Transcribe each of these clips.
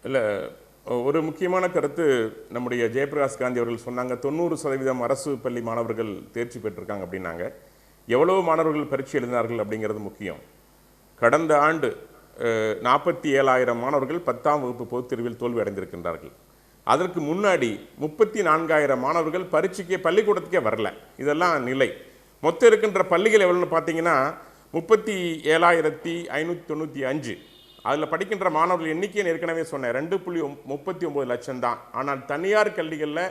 இல்லை, ஒரு முக்கியமான கருத்து நம்முடைய ஜெயபிரகாஷ் காந்தி அவர்கள் சொன்னாங்க. 90% அரசு பள்ளி மாணவர்கள் தேர்ச்சி பெற்றிருக்காங்க அப்படின்னாங்க. எவ்வளவு மாணவர்கள் பரீட்சை எழுதினார்கள் அப்படிங்கிறது முக்கியம். கடந்த ஆண்டு 47,000 மாணவர்கள் 10ஆம் வகுப்பு பொதுத் தேர்வில் தோல்வி அடைந்திருக்கின்றார்கள். அதற்கு முன்னாடி 34,000 மாணவர்கள் பரீட்சைக்கே பள்ளிக்கூடத்துக்கே வரல. இதெல்லாம் நிலை. மொத்தம் இருக்கின்ற பள்ளிகள் எவ்வளோன்னு பார்த்தீங்கன்னா 37,595. அதில் படிக்கின்ற மாணவர்கள் எண்ணிக்கையை ஏற்கனவே சொன்னேன், 2.39 லட்சம் தான். ஆனால் தனியார் கல்விகளில்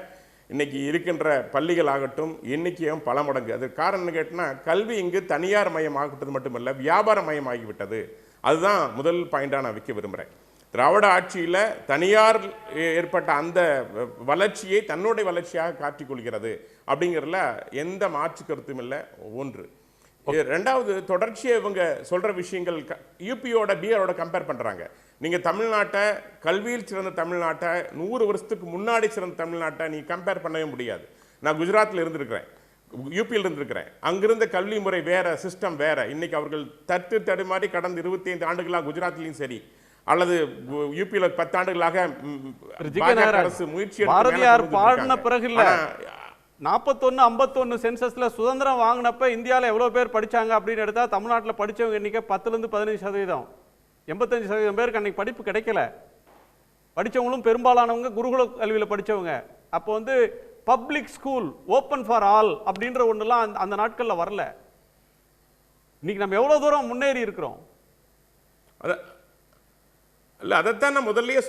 இன்னைக்கு இருக்கின்ற பள்ளிகள் ஆகட்டும் எண்ணிக்கையும் பல மடங்கு. அதுக்கு காரணம் கேட்டினா கல்வி இங்கு தனியார் மயமாகிவிட்டது மட்டுமல்ல, வியாபார மயமாகிவிட்டது. அதுதான் முதல் பாயிண்டாக நான் வைக்க விரும்புகிறேன். திராவிட ஆட்சியில் தனியார் ஏற்பட்ட அந்த வளர்ச்சியை தன்னுடைய வளர்ச்சியாக காட்டிக்கொள்கிறது அப்படிங்கிறதுல எந்த மாற்று கருத்தும் இல்லை. ஒன்று. ரெண்டாவது, தொடர்ச்சியாக இவங்க சொல்கிற விஷயங்கள் யூபியோட பிஆரோட கம்பேர் பண்ணுறாங்க. நீங்கள் தமிழ்நாட்டை, கல்வியில் சிறந்த தமிழ்நாட்டை, 100 வருஷத்துக்கு முன்னாடி சிறந்த தமிழ்நாட்டை நீங்கள் கம்பேர் பண்ணவே முடியாது. நான் குஜராத்தில் இருந்திருக்கிறேன், யூபியில் இருந்திருக்கிறேன். அங்கிருந்த கல்வி முறை வேற, சிஸ்டம் வேற. இன்னைக்கு அவர்கள் தடுமாறி கடந்த 25 ஆண்டுகளாக குஜராத்லையும் சரி அல்லது யூபியில் 10 ஆண்டுகளாக அரசு முயற்சி பாரதியார் பாடின பிறகு இல்ல 41-51 சென்சஸ்ல சுதந்திரம் வாங்கினப்ப இந்தியாவில் எவ்வளவு பேர் படிச்சாங்க அப்படின்னு எடுத்தா தமிழ்நாட்டில் படிச்சவங்க எண்ணிக்கை 10% 15%. 85% பேருக்கு அன்னைக்கு படிப்பு கிடைக்கல. படிச்சவங்களும் பெரும்பாலானவங்க குருகுல கல்வியில் படிச்சவங்க. அப்போ வந்து public school open for all அப்படின்ற ஒன்றுலாம் அந்த நாட்களில் வரல. இன்னைக்கு நம்ம எவ்வளவு தூரம் முன்னேறி இருக்கிறோம். இல்லை, அதைத்தான் நான் முதல்லயே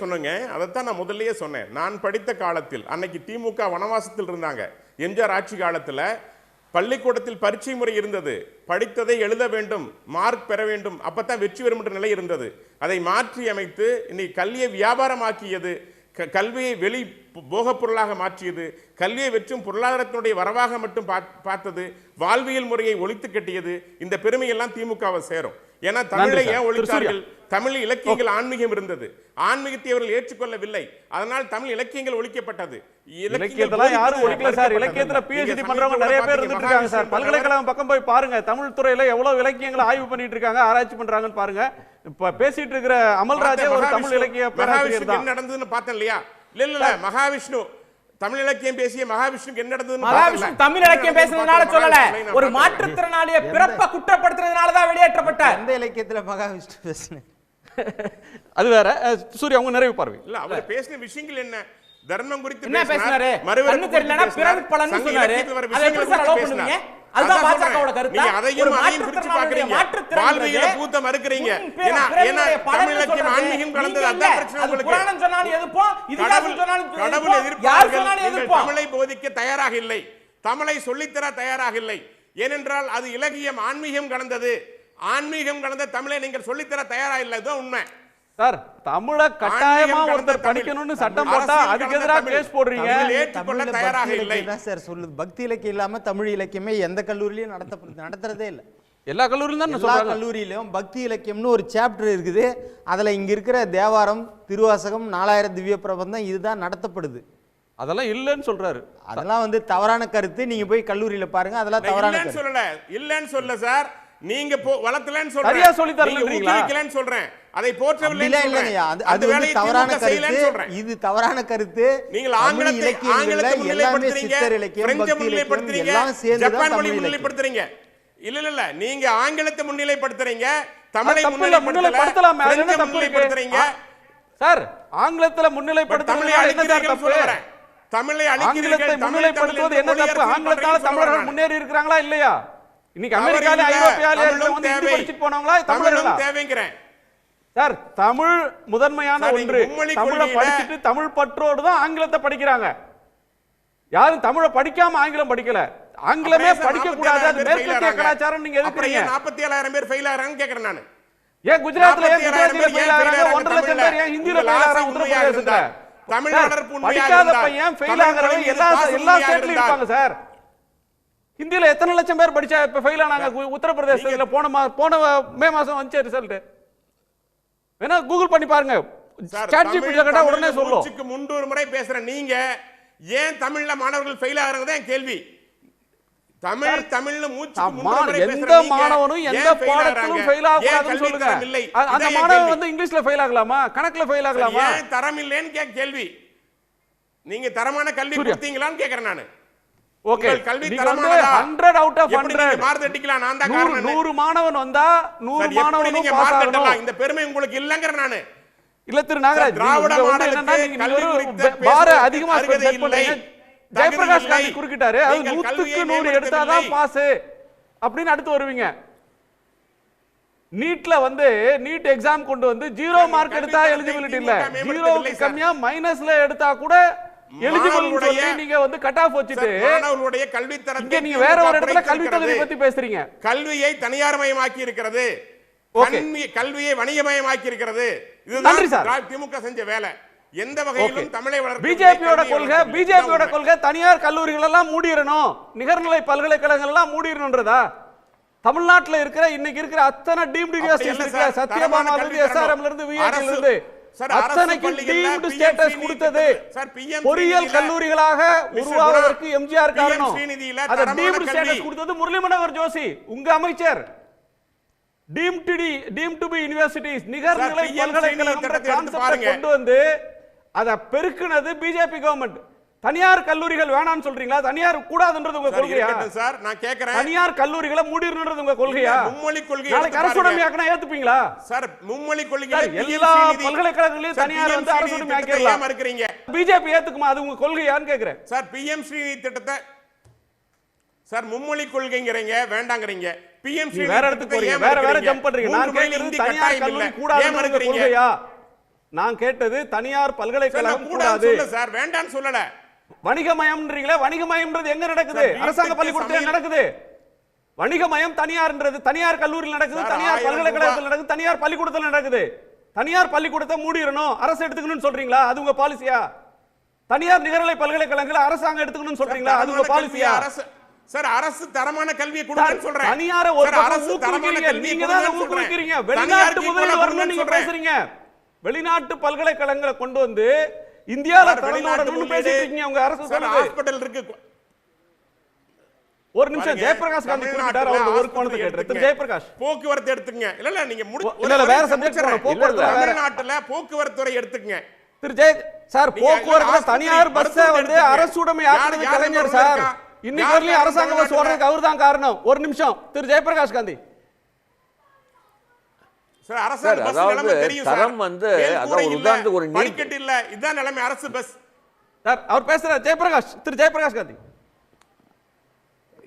சொன்னேன். நான் படித்த காலத்தில் அன்னைக்கு திமுக வனவாசத்தில் இருந்தாங்க. எம்ஜிஆர் ஆட்சி காலத்தில் பள்ளிக்கூடத்தில் பரீட்சை முறை இருந்தது. படித்ததை எழுத வேண்டும், மார்க் பெற வேண்டும், அப்பதான் வெற்றி பெறும் என்ற நிலை இருந்தது. அதை மாற்றி அமைத்து இன்னைக்கு கல்வியை வியாபாரமாக்கியது, கல்வியை வெளி போகப் பொருளாக மாற்றியது, கல்வியை வெற்றும் பொருளாதாரத்தினுடைய வரவாக மட்டும் பார்த்தது, வாழ்வியல் முறையை ஒழித்து கட்டியது. இந்த பெருமையெல்லாம் திமுகவை சேரும். ஏன்னா தமிழை ஏன் ஒழித்தார்கள்? தமிழ் இலக்கியங்கள் ஆன்மீகம் இருந்தது, ஆன்மீகத்தை அவர்கள் ஏற்றுக்கொள்ளவில்லை. அதனால் தமிழ் இலக்கியங்கள் ஒழிக்கப்பட்டது. இலக்கியத்தெல்லாம் யாரும் ஒழிக்கல சார். இலக்கியத்துல PhD பண்றவங்க நிறைய பேர் இருந்துட்டு இருக்காங்க சார். பல்கலைக்கழகம் பக்கம் போய் பாருங்க, தமிழ் துறையில எவ்வளவு இலக்கியங்களை ஆய்வு பண்ணிட்டு இருக்காங்க, ஆராய்ச்சி பண்றாங்கன்னு பாருங்க. இப்ப பேசிட்டு இருக்கிற அமல்ராஜே ஒரு தமிழ் இலக்கிய பேராசிரியர் தான். என்ன நடந்ததுன்னு பார்த்தேன் இல்லையா? இல்ல மகாவிஷ்ணு தமிழ் இலக்கியம் பேசிய மகாவிஷ்ணுக்கு என்ன நடந்ததுன்னு மகாவிஷ்ணு தமிழ் இலக்கியம் பேசுனதுனால சொல்லல, ஒரு மாற்றுத்திறனாளிய பிறப்ப குற்றப்படுத்துறதுனால தான் வெளியேற்றப்பட்டார். அந்த இலக்கியத்துல மகாவிஷ்ணு பேசினேன். அது வேற. சூரிய அவங்க நிறைவு பார்வை. இல்ல, அவர் பேசின விஷயங்கள் என்ன? தர்மம் குறித்து என்ன பேசினாரு? கண்ணு தெரியலனா பிறவி பலன்னு சொன்னாரு. அதை எப்படி சார் அலோவ் பண்ணுவீங்க? அதுதான் பாஜகவோட கருத்து. நீங்க அதையும் பிரிச்சு பாக்குறீங்க, வாழ்வியல பூத்த மறுக்கறீங்க. ஏன்னா தமிழ் இலக்கியம் ஆன்மீகம் கலந்தது. அதான் பிரச்சனை உங்களுக்கு. புராணம் சொன்னாலும் எதிர்ப்போம், இதிகாசம் சொன்னாலும் கடவுளை எதிர்ப்பார்கள். தமிழை போதிக்க தயாராக இல்லை, தமிழை சொல்லித்தர தயாராக இல்லை. ஏனென்றால் அது இலக்கியம் ஆன்மீகம் கலந்தது. ஆன்மீகம் கலந்த தமிழை நீங்கள் சொல்லித்தர தயாரா இல்லை. இதுதான் உண்மை சார். தமிழ கட்டாயமா ஒருத்தர் படிக்கணும்னு சட்டம் போட்டா அதுக்கு எதிராக கேஸ் போடுறீங்க. ஏற்றுக்கொள்ள தயாராக இல்லை சார். சொல்லுது பக்தி இலக்கியம் இல்லாம தமிழ் இலக்கியமே எந்த கல்லூரியிலயும் நடத்துறதே இல்லை. எல்லா கல்லூரியிலும் தான் எல்லா கல்லூரியிலும் பக்தி இலக்கியம்னு ஒரு சாப்டர் இருக்குது. அதுல இங்க இருக்கிற தேவாரம், திருவாசகம், 4000 திவ்ய பிரபந்தம் இதுதான் நடத்தப்படுது. அதெல்லாம் இல்லன்னு சொல்றாரு. அதெல்லாம் வந்து தவறான கருத்து. நீங்க போய் கல்லூரியில பாருங்க, அதெல்லாம் தவறான கருத்து. சொல்லல, இல்லன்னு சொல்ல சார். நீங்க வளர்த்தலன்னு சொல்றேன், சரியா சொல்லி தரலன்றீங்களா? சொல்றேன், அதை போற்றவில்லை இல்லையா? அது வந்து தவறான கருத்து. இது தவறான கருத்து. நீங்கள் ஆங்கிலத்தை முன்னிலைப்படுத்துறீங்க, பிரெஞ்சு முன்னிலைப்படுத்துறீங்க, ஜப்பான் மொழி முன்னிலைப்படுத்துறீங்க. இல்ல நீங்க ஆங்கிலத்தை முன்னிலைப்படுத்துறீங்க, தமிழை முன்னிலைப்படுத்தலாம், பிரெஞ்சு முன்னிலைப்படுத்துறீங்க சார். ஆங்கிலத்துல முன்னிலைப்படுத்துறது என்ன சார் தப்பு? தமிழை அழிக்கிறீர்கள். முன்னிலைப்படுத்துவது என்ன தப்பு? ஆங்கிலத்தால தமிழர்கள் முன்னேறி இருக்கிறாங்களா இல்லையா? இன்னைக்கு அமெரிக்கால, ஐரோப்பியால வந்து ஹிந்தி படிச்சிட்டு போனவங்களா தமிழர்களா? தேவைங்கறேன் சார். தமிழ் முதன்மையான ஒன்று. தமிழை படிச்சிட்டு தமிழ் பற்றோடு தான் ஆங்கிலத்தை படிக்கிறாங்க. யாரும் தமிழை படிக்காம ஆங்கிலம் படிக்கல. ஆங்கிலமே படிக்க கூடாது, அது மேற்கத்திய கலாச்சாரம். நீங்க எதுக்குறீங்க? 47,000 பேர் ஃபெயில் ஆறாங்கன்னு கேக்குறேன் நான். ஏன் குஜராத்ல குஜராத்தில ஃபெயில் ஆறாங்க? 1.5 லட்சம் பேர் ஏன் ஹிந்தில ஃபெயில் ஆறாங்க? உத்தரப்பிரதேசத்துல தமிழ் வளர்ப்பு படிக்காத பையன் ஃபெயில் ஆகறவங்க எல்லா ஸ்டேட்லயும் இருப்பாங்க சார். ஹிந்தில எத்தனை லட்சம் பேர் படிச்சா இப்ப ஃபெயில் ஆனாங்க உத்தரப்பிரதேசத்துல? போன மே மாசம் வந்துச்சு ரிசல்ட். வேணா கூகுள் பண்ணி பாருங்க. சாட் ஜிபிடி கேட்டா உடனே சொல்லும். முன்னூறு முறை பேசுற நீங்க ஏன் தமிழ்ல மாணவர்கள் ஃபெயில் ஆகுறதுதான் கேள்வி. தமிழ்னு எந்த மாணவனும் எந்த பாடத்திலும் ஃபெயில் ஆகக்கூடாதுன்னு சொல்லுங்க. அந்த மாணவன் வந்து இங்கிலீஷ்ல ஃபெயில் ஆகலாமா, கணக்குல ஃபெயில் ஆகலாமா? தரம் இல்லைன்னு கேள்வி. நீங்க தரமான கல்வி கொடுத்தீங்களான்னு கேக்குறேன் நானு. ஓகே, கல்வி நீங்க தரமான 100 அவுட் ஆஃப் 100 மார்க் அடிக்கலாம். நான் தான் காரணம். 100 மாணவன் வந்தா 100 மாணவனும் பாஸ் ஆகணும். இந்த பெருமை உங்களுக்கு இல்லங்கற நானு. இல்ல திரு நாகராஜ், திராவிட மாடலுக்கு கல்வி குறித்த பார அதிகமா செட் பண்றீங்க. ஜெயபிரகாஷ் காந்தி குறுக்கிட்டாரு, அது 100க்கு 100 எடுத்தாதான் பாஸ் அப்படின்னு அடுத்து வருவீங்க. நீட்ல வந்து நீட் எக்ஸாம் கொண்டு வந்து 0 மார்க் எடுத்தா எலிஜிபிலிட்டி இல்ல, 0க்கு கம்மியா மைனஸ்ல எடுத்தா கூட எலிஜிபிள் சொல்லி நீங்க வந்து கட் ஆஃப் வச்சிட்டு மாணவர்களுடைய கல்வி தரத்தை நீங்க வேற ஒரு இடத்துல கல்வி தகுதி பத்தி பேசுறீங்க. கல்வியை தனியார்மயமாக்கி இருக்கிறது, கல்வியை வணிகமயமாக்கி இருக்கிறது. இதுதான் திமுக செஞ்ச வேலை. எந்த வகையிலும் தமிழை வளர்க்க பிஜேபியோட கொள்கை தனியார் கல்லூரிகள் எல்லாம் மூடிரணும், நிகர்நிலை பல்கலைக்கழகங்கள் எல்லாம் மூடிரணும்ன்றதா? தமிழ்நாட்டுல இருக்கிற இன்னைக்கு இருக்கிற அத்தனை டீம்டு யூனிவர்சிட்டிஸ் இருக்கிற சத்யபாமால இருந்து எஸ்ஆர்எம்ல இருந்து விஐடில இருந்து அத்தனைக்கு டீம்டு ஸ்டேட்டஸ் கொடுத்தது பொறியியல் கல்விகளாக உருவாவதற்கு எம்ஜிஆர் காரணம். அத டீம்டு ஸ்டேட்டஸ் கொடுத்தது முரளி மனோகர் ஜோஷி, உங்க அமைச்சர். டீம்டு டு பி யூனிவர்சிட்டிஸ், நிகர்நிலை பல்கலைக்கழகம் கொண்டு வந்து அத பெருக்குனது பிஜேபி கவர்மெண்ட். தனியார் கல்லூரிகள் வேணாம்னு சொல்றீங்களா? தனியார் கூடாதுன்றது உங்க கொள்கையா? சார் நான் கேக்குறேன், தனியார் கல்லூரிகளை மூடிரணும்ன்றது உங்க கொள்கையா? மும்மொழி கொள்கை நாளைக்கு அரசுடைமையாக்கினா ஏத்துப்பீங்களா? சார் மும்மொழி கொள்கை எல்லா பல்கலைக்கழகங்களையும் தனியார் வந்து அரசுடைமையாக்கிடலாம் இருக்கீங்க. பிஜேபி ஏத்துக்குமா? அது உங்க கொள்கையான்னு கேக்குறேன். சார் பிஎம் ஸ்ரீ திட்டத்தை சார் மும்மொழி கொள்கைங்கறீங்க, வேண்டாங்கறீங்க. பிஎம் ஸ்ரீ வேற இடத்துக்கு போறீங்க, வேற ஜம்ப் பண்றீங்க. நான் கேக்குறது தனியார் கல்லூரி கூடாதுன்றது கொள்கையா? நான் கேட்டது தனியார் பல்கலைக்கழகம் கூடாது சார், வேண்டாம்னு சொல்லல. வணிகமயம்ன்றீங்களே, வணிகமயம்ன்றது எங்க நடக்குது? அரசாங்க பள்ளிக்கூடத்துல நடக்குது. வணிகமயம் தனியார்ன்றது தனியார் கல்லூரியில் நடக்குது, தனியார் பல்கலைக்கழகத்தில் நடக்குது, தனியார் பள்ளிக்கூடத்தில் நடக்குது. தனியார் பள்ளிக்கூடத்தை மூடிரணும், அரசு எடுத்துக்கணும்னு சொல்றீங்களா? அது உங்க பாலிசியா? தனியார் நிகர்நிலை பல்கலைக்கழகங்களை அரசாங்கம் எடுத்துக்கணும்னு சொல்றீங்களா? அது உங்க பாலிசியா? சார் அரசு தரமான கல்வியை கொடுக்கணும்னு சொல்றேன். தனியார ஒரு பக்கம் ஊக்குவிக்கிறீங்க, நீங்க தான் ஊக்குவிக்கிறீங்க. வெளிநாட்டு முதலீடு வரணும்னு நீங்க பேசுறீங்க. வெளிநாட்டு பல்கலைக்கழகங்களை கொண்டு வந்து இந்தியால திறந்து விடணும்னு பேசிட்டு இருக்கீங்க. உங்க அரசு சொல்லுது. ஹாஸ்பிடல் இருக்கு. ஒரு நிமிஷம், ஜெயபிரகாஷ் காந்தி குறிப்பிட்டார், அவர் ஒரு கோணத்தை கேட்கிறார். திரு ஜெயபிரகாஷ், போக்குவரத்து எடுத்துங்க. இல்ல நீங்க இல்ல வேற சப்ஜெக்ட் போக்குவரத்து தமிழ்நாட்டுல போக்குவரத்து துறை எடுத்துங்க. திரு ஜெய சார், போக்குவரத்து தனியார் பஸ் வந்து அரசுடைமை ஆக்குறது கலைஞர் சார். இன்னைக்கு வரலையும் அரசாங்க பஸ் ஓடுறதுக்கு அவர்தான் காரணம். ஒரு நிமிஷம், திரு ஜெயபிரகாஷ் காந்தி. அதாவது தரம் வந்து உதாரணத்துக்கு ஒரு நீட் இல்ல, இதான் நிலைமை அரசு பஸ். சார் அவர் பேசுறார் ஜெயபிரகாஷ், திரு ஜெயபிரகாஷ் காந்தி.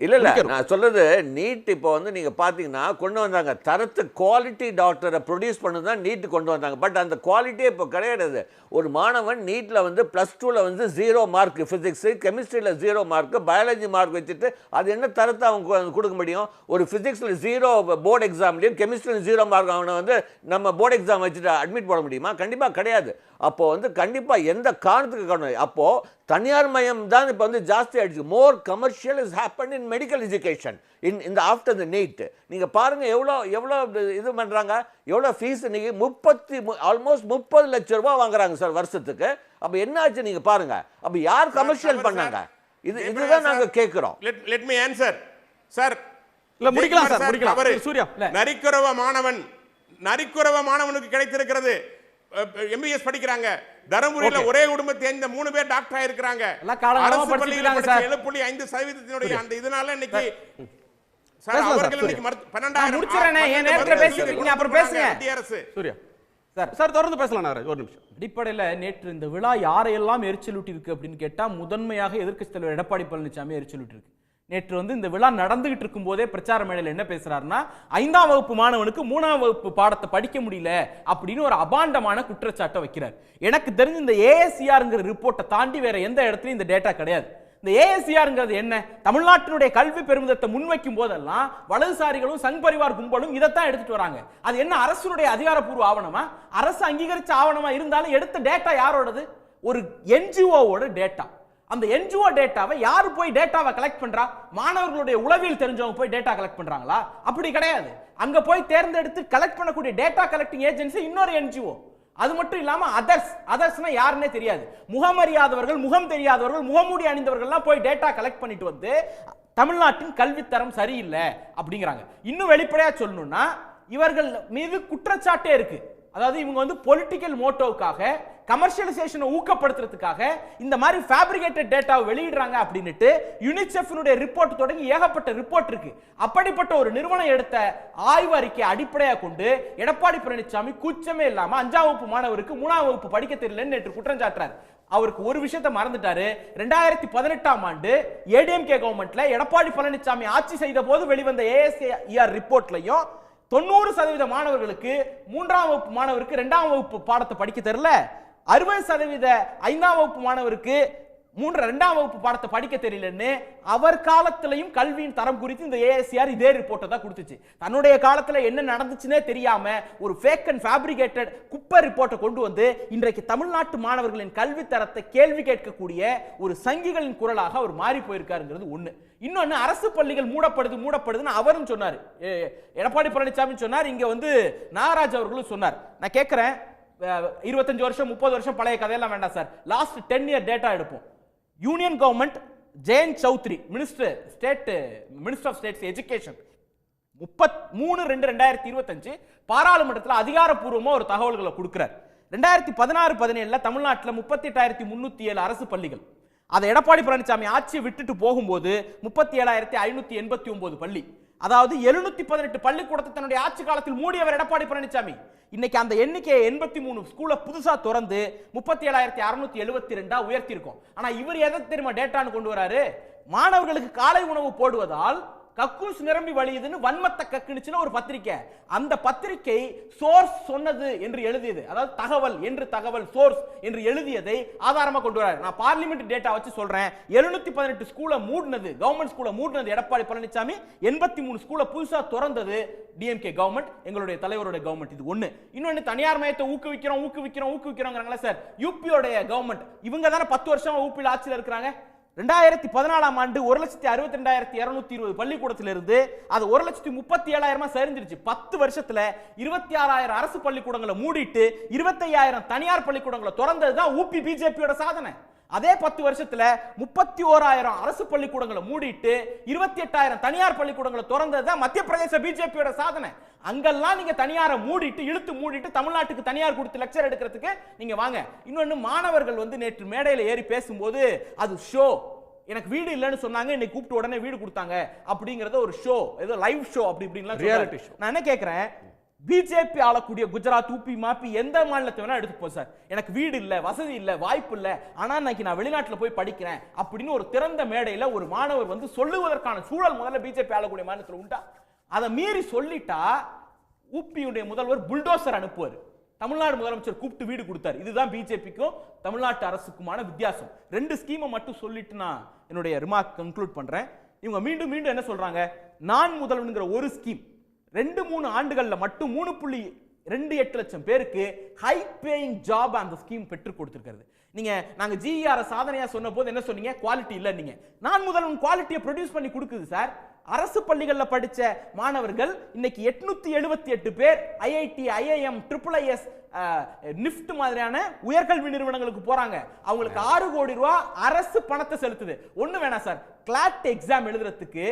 இல்ல நான் சொல்றது நீட் இப்போ வந்து நீங்க பாத்தீங்கன்னா கொண்டு வந்தாங்க, தரத்து குவாலிட்டி டாக்டரை ப்ரொடியூஸ் பண்ணது தான் நீட் கொண்டு வந்தாங்க. பட் அந்த குவாலிட்டியே இப்போ கிடையாது. ஒரு மாணவன் நீட்ல வந்து +2ல வந்து 0 மார்க், பிசிக்ஸ் கெமிஸ்ட்ரியில 0 மார்க், பயாலஜி மார்க் வச்சுட்டு அது என்ன தரத்தை அவங்க கொடுக்க முடியும்? ஒரு பிசிக்ஸ்ல 0 போர்டு எக்ஸாம்லையும் கெமிஸ்ட்ரியில் 0 மார்க் அவனை வந்து நம்ம போர்டு எக்ஸாம் வச்சுட்டு அட்மிட் போட முடியுமா? கண்டிப்பா கிடையாது. அப்போ வந்து கண்டிப்பா எந்த காரணத்துக்கு காரணம்? அப்போ தனியார் மயம் தான் இப்போ வந்து ஜாஸ்தி ஆயிடுச்சு. More commercial is happen in medical education இந்த ஆஃப்டர் த நீட். நீங்க பாருங்க எவ்வளோ இது பண்றாங்க, எவ்வளோ ஃபீஸ் இன்னைக்கு ஆல்மோஸ்ட் 30 லட்சம் ரூபாய் வாங்குறாங்க சார் வருஷத்துக்கு. அப்ப என்ன ஆச்சு நீங்க பாருங்க. அப்ப யார் கமர்ஷியல் பண்ணாங்க? இதுதான் நாங்க கேக்குறோம். Let me answer sir. இல்ல முடிக்கலாம் சார், முடிக்கலாம். சூர்யா, நரிக்குறவ மாணவனுக்கு கிடைத்திருக்கிறது. எம்பிஎஸ் படிக்கிறாங்க. தர்மபுரியில ஒரே குடும்பத்தை சேர்ந்த 3 பேர் டாக்டரா இருக்காங்க. அரசு பள்ளியில படிச்ச 7.5% அந்த இதனால இன்னைக்கு சார் அவர்கள் இன்னைக்கு 12,000 முடிச்சறனே. ஏன் நேரத்துல பேசிட்டீங்க, அப்புறம் பேசுங்க. சூர்யா சார் தொடர்ந்து பேசலாம். நாராஜ் ஒரு நிமிஷம். அடிப்படையில் நேற்று இந்த விழா யாரையெல்லாம் எரிச்சலூட்டி இருக்கு அப்படின்னு கேட்டா முதன்மையாக எதிர்க்கட்சி தலைவர் எடப்பாடி பழனிசாமி எரிச்சலூட்டி இருக்கு. நேற்று வந்து இந்த விழா நடந்துகிட்டு இருக்கும் போதே பிரச்சார மேடையில் என்ன பேசுறாருன்னா, 5ஆம் வகுப்பு மாணவனுக்கு 3ஆம் வகுப்பு பாடத்தை படிக்க முடியல அப்படின்னு ஒரு அபாண்டமான குற்றச்சாட்டை வைக்கிறார். எனக்கு தெரிஞ்சு இந்த ஏஎஸ்சிஆர்ங்கிற ரிப்போர்ட்டை தாண்டி வேற எந்த இடத்துலையும் இந்த டேட்டா கிடையாது. இந்த ஏஎஸ்சிஆர்ங்கிறது என்ன? தமிழ்நாட்டினுடைய கல்வி பெருமிதத்தை முன்வைக்கும் போதெல்லாம் வலதுசாரிகளும் சங் பரிவார் கும்பலும் இதைத்தான் எடுத்துட்டு வராங்க. அது என்ன அரசுடைய அதிகாரப்பூர்வ ஆவணமா? அரசு அங்கீகரிச்ச ஆவணமா இருந்தாலும் எடுத்த டேட்டா யாரோடது? ஒரு என்ஜிஓவோட டேட்டா. அந்த என்ஜிஓ டேட்டாவை யாரு போய் டேட்டாவை கலெக்ட் பண்றா? மாணவர்களுடைய உளவியல் தெரிஞ்சவங்க போய் டேட்டா கலெக்ட் பண்றாங்களா? அப்படி கிடையாது. அங்க போய் தேர்ந்தெடுத்து கலெக்ட் பண்ணக்கூடிய டேட்டா கலெக்டிங் ஏஜென்சி இன்னொரு என்ஜிஓ. அது மட்டும் இல்லாம அதர்ஸ்னா யாருன்னே தெரியாது. முகமறியாதவர்கள், முகம் தெரியாதவர்கள், முகமூடி அணிந்தவர்கள்லாம் போய் டேட்டா கலெக்ட் பண்ணிட்டு வந்து தமிழ்நாட்டின் கல்வித்தரம் சரியில்லை அப்படிங்கிறாங்க. இன்னும் வெளிப்படையா சொல்லணும்னா இவர்கள் மீது குற்றச்சாட்டே இருக்கு. அதாவது இவங்க வந்து பொலிட்டிக்கல் மோட்டோவுக்காக, கமர்ஷியலைசேஷனை ஊக்கப்படுத்துறதுக்காக இந்த மாதிரி ஃபேப்ரிகேட்டட் டேட்டாவை வெளியிடுறாங்க அப்படின்னுட்டு யுனிசெஃப்னுடைய ரிப்போர்ட் தொடங்கி ஏகப்பட்ட ரிப்போர்ட் இருக்கு. அப்படிப்பட்ட ஒரு நிறுவனம் எடுத்த ஆய்வு அறிக்கை அடிப்படையாக கொண்டு எடப்பாடி பழனிசாமி கூச்சமே இல்லாம 5ஆம் வகுப்பு மாணவருக்கு 3ஆம் வகுப்பு படிக்க தெரியலன்னு நேற்று குற்றம் சாட்டுறாரு. அவருக்கு ஒரு விஷயத்தை மறந்துட்டாரு. 2018ஆம் ஆண்டு ஏடிஎம்கே கவர்மெண்ட்ல எடப்பாடி பழனிசாமி ஆட்சி செய்த போது வெளிவந்த ASIR ரிப்போர்ட்லயும் 90% மாணவர்களுக்கு 3ஆம் வகுப்பு மாணவருக்கு 2ஆம் வகுப்பு பாடத்தை படிக்க தெரியல, 60% 5ஆம் வகுப்பு மாணவருக்கு 2ஆம் வகுப்பு பாடத்தை படிக்க தெரியலன்னு அவர் காலத்திலையும் கல்வியின் தரம் குறித்து இந்த ASIR இதே ரிப்போர்ட்டை தான் கொடுத்துச்சு. தன்னுடைய காலத்துல என்ன நடந்துச்சுன்னே தெரியாம ஒரு ஃபேக் அண்ட் ஃபேப்ரிகேட்டட் குப்பை ரிப்போர்ட்டை கொண்டு வந்து இன்றைக்கு தமிழ்நாட்டு மாணவர்களின் கல்வி தரத்தை கேள்வி கேட்கக்கூடிய ஒரு சங்கிகளின் குரலாக அவர் மாறி போயிருக்காருங்கிறது ஒண்ணு. இன்னொன்னு, அரசு பள்ளிகள் மூடப்படுதுன்னு அவரும் சொன்னார், எடப்பாடி பழனிசாமி சொன்னார், இங்க வந்து நாகராஜ் அவர்களும் சொன்னார். நான் கேட்கிறேன், 25 வருஷம் 30 வருஷம் பழைய கதையெல்லாம் வேண்டாம் சார், லாஸ்ட் 10 இயர் டேட்டா எடுப்போம். Union government Jayant Chaudhary minister of states education 33/2/2025 பாராளுமன்றத்தில் அதிகாரப்பூர்வமா ஒரு தகவல்களை கொடுக்கிறார். 2016-17 தமிழ்நாட்டில் 38,307 அரசு பள்ளிகள். அதை எடப்பாடி பழனிசாமி ஆட்சியை விட்டுட்டு போகும்போது 37,589 பள்ளி, அதாவது 718 பள்ளிக்கூடத்தை தன்னுடைய ஆட்சி காலத்தில் மூடியவர் எடப்பாடி பழனிசாமி. இன்னைக்கு அந்த எண்ணிக்கையை 83 ஸ்கூலை புதுசா திறந்து 37,672 உயர்த்தி இருக்கும். ஆனா இவர் எதை தெரியுமா டேட்டான்னு கொண்டு வராரு? மாணவர்களுக்கு காலை உணவு போடுவதால் கக்கூஸ் நிரம்பி வழியுதுன்னு வன்மத்தை கக்குனுச்சுன்னு ஒரு பத்திரிக்கை, அந்த பத்திரிகை சோர்ஸ் சொன்னது என்று எழுதியது, அதாவது தகவல் சோர்ஸ் என்று எழுதியதை ஆதாரமா கொண்டு வராரு. நான் பார்லிமெண்ட் டேட்டா வச்சு சொல்றேன். 718 ஸ்கூலை மூடினது, கவர்மெண்ட் ஸ்கூலை மூடினது எடப்பாடி பழனிசாமி, 83 ஸ்கூலை புதுசா திறந்தது டிஎம்கே கவர்மெண்ட், எங்களுடைய தலைவருடைய கவர்மெண்ட். இது ஒண்ணு. இன்னொன்னு, தனியார் மயத்தை ஊக்குவிக்கிறோங்கிறாங்களா சார், யூபியோடைய கவர்மெண்ட், இவங்க தானே 10 வருஷமா ஊபியில் ஆட்சியில் இருக்கிறாங்க. 2014ஆம் ஆண்டு 1,62,220 பள்ளிக்கூடத்திலிருந்து அது 1,37,000 சரிஞ்சிருச்சு. 10 வருஷத்துல 26,000 அரசு பள்ளிக்கூடங்களை மூடிட்டு 25,000 தனியார் பள்ளிக்கூடங்களை திறந்ததுதான் ஊபி பிஜேபியோட சாதனை. அதே 10 வருஷத்துல 31,000 அரசு பள்ளிக்கூடங்களை மூடிட்டு 28,000 தனியார் பள்ளிக்கூடங்களை திறந்ததுதான் மத்திய பிரதேச பிஜேபியோட சாதனை. அங்கெல்லாம் நீங்க தனியாரை இழுத்து மூடிட்டு தமிழ்நாட்டுக்கு தனியார் கொடுத்து லெக்சர் எடுக்கிறதுக்கு நீங்க வாங்க. இன்னொன்னு, மாணவர்கள் வந்து நேற்று மேடையில ஏறி பேசும்போது அது ஷோ, எனக்கு வீடு இல்லைன்னு சொன்னாங்க, இன்னைக்கு கூப்பிட்டு உடனே வீடு கொடுத்தாங்க அப்படிங்கறத ஒரு ஷோ, ஏதோ லைவ் ஷோ அப்படி இப்படின்லாம் ரியாலிட்டி ஷோ. நான் என்ன கேட்கிறேன், பிஜேபி ஆளக்கூடிய குஜராத், ஊபி, மாப்பி எந்த மாநிலத்தை வேணா எடுத்து சார், எனக்கு வீடு இல்ல, வசதி இல்ல, வாய்ப்பு இல்ல, ஆனா இன்னைக்கு நான் வெளிநாட்டுல போய் படிக்கிறேன் அப்படின்னு ஒரு திறந்த மேடையில ஒரு மாணவர் வந்து சொல்லுவதற்கான சூழல் முதல்ல பிஜேபி ஆளக்கூடிய மாநிலத்தில் உண்டா? அதை மீறி சொல்லிட்டா ஊபியுடைய முதல்வர் புல்டோசர் அனுப்புவார். தமிழ்நாடு முதலமைச்சர் கூப்பிட்டு வீடு கொடுத்தார். இதுதான் பிஜேபிக்கும் தமிழ்நாட்டு அரசுக்குமான வித்தியாசம். 2 ஸ்கீமை மட்டும் சொல்லிட்டு நான் என்னுடைய ரிமார்க் கன்க்ளூட் பண்றேன். இவங்க மீண்டும் என்ன சொல்றாங்க, நான் முதல்வன்கிற ஒரு ஸ்கீம் 2-3 ஆண்டுகள்ல மட்டும் 3.28 லட்சம் பேருக்கு ஹை பேயிங் ஜாப் அந்த ஸ்கீம் பெற்று கொடுத்திருக்கிறது. நீங்க நாங்க ஜிஆர் சாதனையா சொன்ன போது என்ன சொன்னீங்க, குவாலிட்டி இல்ல. நீங்க நான் முதல்வன் குவாலிட்டியை ப்ரொடியூஸ் பண்ணி கொடுக்குது சார். அரசு பள்ளிகள்ல படிச்ச மாணவர்கள் இன்னைக்கு 878 பேர் ஐஐடி, ஐஐஎம், IIIS, நிஃப்ட் மாதிரியான உயர்கல்வி நிறுவனங்களுக்கு போறாங்க. அவங்களுக்கு 6 கோடி ரூபாய் அரசு பணத்தை செலுத்துது. ஒண்ணு வேணாம் சார், கிளாட் எக்ஸாம் எழுதுறதுக்கு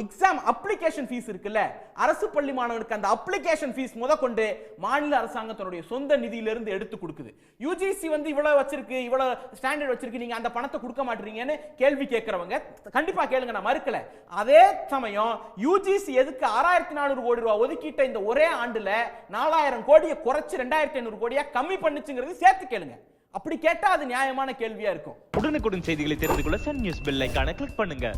எக்ஸாம் அப்ளிகேஷன் ஃபீஸ் இருக்குல்ல, அரசு பள்ளி மாணவனுக்கு அந்த அப்ளிகேஷன் ஃபீஸ் முதற்கொண்டு மாநில அரசாங்கத்தினுடைய சொந்த நிதியிலிருந்து எடுத்து கொடுக்குது. யூஜிசி வந்து இவ்வளவு வச்சிருக்கு, இவ்வளவு ஸ்டாண்டர்ட் வச்சிருக்கு, நீங்க அந்த பணத்தை கொடுக்க மாட்டீங்கன்னு கேள்வி கேட்கறவங்க கண்டிப்பா கேளுங்க, நான் மறுக்கல. அதே சமயம் யூஜிசி எதுக்கு 6,400 கோடி ரூபாய் ஒதுக்கிட்ட இந்த ஒரே ஆண்டுல 4,000 கோடியை குறைச்சு 2,500 கோடியா கம்மி பண்ணுச்சுங்கிறது சேர்த்து கேளுங்க. அப்படி கேட்டா அது நியாயமான கேள்வியா இருக்கும். உடனுக்குடன் செய்திகளை தெரிந்து கொள்ள சன் நியூஸ் பெல் ஐகானை கிளிக் பண்ணுங்க.